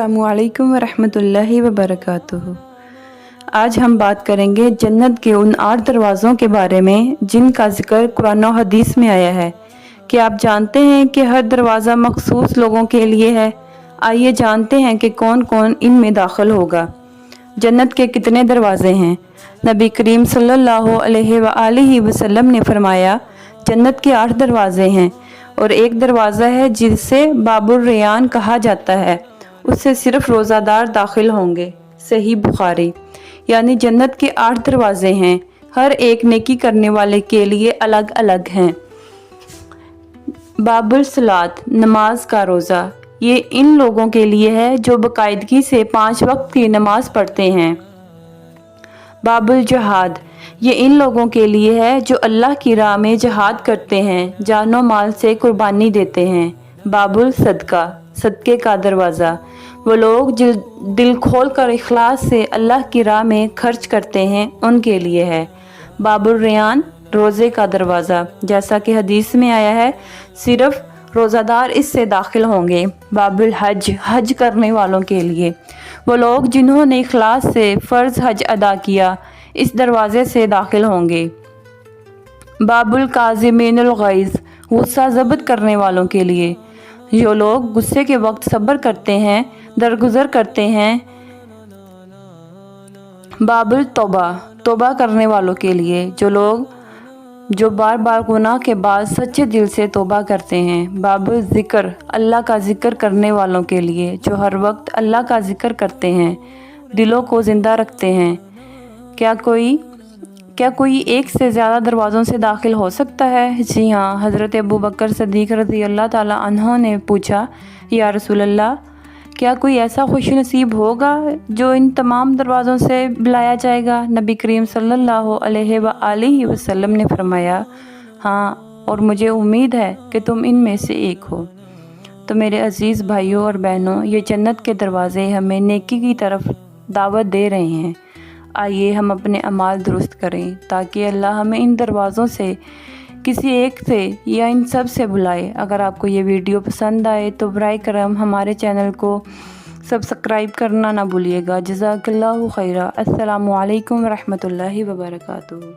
अस्सलामु अलैकुम वरहमतुल्लाहि वबरकातुहू। आज हम बात करेंगे जन्नत के उन 8 दरवाज़ों के बारे में जिनका जिक्र कुरान और हदीस में आया है। क्या आप जानते हैं कि हर दरवाज़ा मखसूस लोगों के लिए है? आइए जानते हैं कि कौन कौन इनमें दाखिल होगा। जन्नत के कितने दरवाज़े हैं? नबी करीम सल्लल्लाहु अलैहि वसल्लम ने फरमाया, जन्नत के 8 दरवाज़े हैं और एक दरवाज़ा है जिसे बाबुर रेयान कहा जाता है, उससे सिर्फ रोज़ादार दाखिल होंगे। सही बुखारी। यानी जन्नत के 8 दरवाज़े हैं, हर एक नेकी करने वाले के लिए अलग अलग हैं। बाबुल सलात, नमाज का रोज़ा, ये इन लोगों के लिए है जो बाकायदगी से 5 वक्त की नमाज पढ़ते हैं। बाबुल जहाद, ये इन लोगों के लिए है जो अल्लाह की राह में जहाद करते हैं, जानो माल से कुर्बानी देते हैं। बाबुल सदका, सदक़े का दरवाज़ा, वो लोग जो दिल खोल कर इखलास से अल्लाह की राह में खर्च करते हैं, उनके लिए है। बाबुल रेयान, रोज़े का दरवाज़ा, जैसा कि हदीस में आया है, सिर्फ रोज़ादार इससे दाखिल होंगे। बाबुल हज, हज करने वालों के लिए, वो लोग जिन्होंने इखलास से फ़र्ज़ हज अदा किया, इस दरवाज़े से दाखिल होंगे। बाबुल काज़िमीनुल गैज़, गुस्सा ज़ब्त करने वालों के लिए, जो लोग गुस्से के वक्त सब्र करते हैं, दरगुजर करते हैं। बाबुल तौबा, तौबा करने वालों के लिए, जो लोग जो बार बार गुनाह के बाद सच्चे दिल से तौबा करते हैं। बाबुल ज़िक्र, अल्लाह का ज़िक्र करने वालों के लिए, जो हर वक्त अल्लाह का ज़िक्र करते हैं, दिलों को ज़िंदा रखते हैं। क्या कोई एक से ज़्यादा दरवाज़ों से दाखिल हो सकता है? जी हाँ। हज़रत अबू बकर सिद्दीक़ रज़ी अल्लाह ताला अन्हो ने पूछा, या रसूल अल्लाह, क्या कोई ऐसा खुश नसीब होगा जो इन तमाम दरवाज़ों से बुलाया जाएगा? नबी करीम सल्लल्लाहु अलैहि वसल्लम ने फरमाया, हाँ, और मुझे उम्मीद है कि तुम इनमें से एक हो। तो मेरे अज़ीज़ भाइयों और बहनों, ये जन्नत के दरवाज़े हमें नेकी की तरफ दावत दे रहे हैं। आइए हम अपने अमाल दुरुस्त करें ताकि अल्लाह हमें इन दरवाज़ों से किसी एक से या इन सब से बुलाए। अगर आपको ये वीडियो पसंद आए तो बराए करम हमारे चैनल को सब्सक्राइब करना ना भूलिएगा। जज़ाकल्लाहु खैरा। अस्सलामु अलैकुम वरहमतुल्लाहि वबरकातुहू।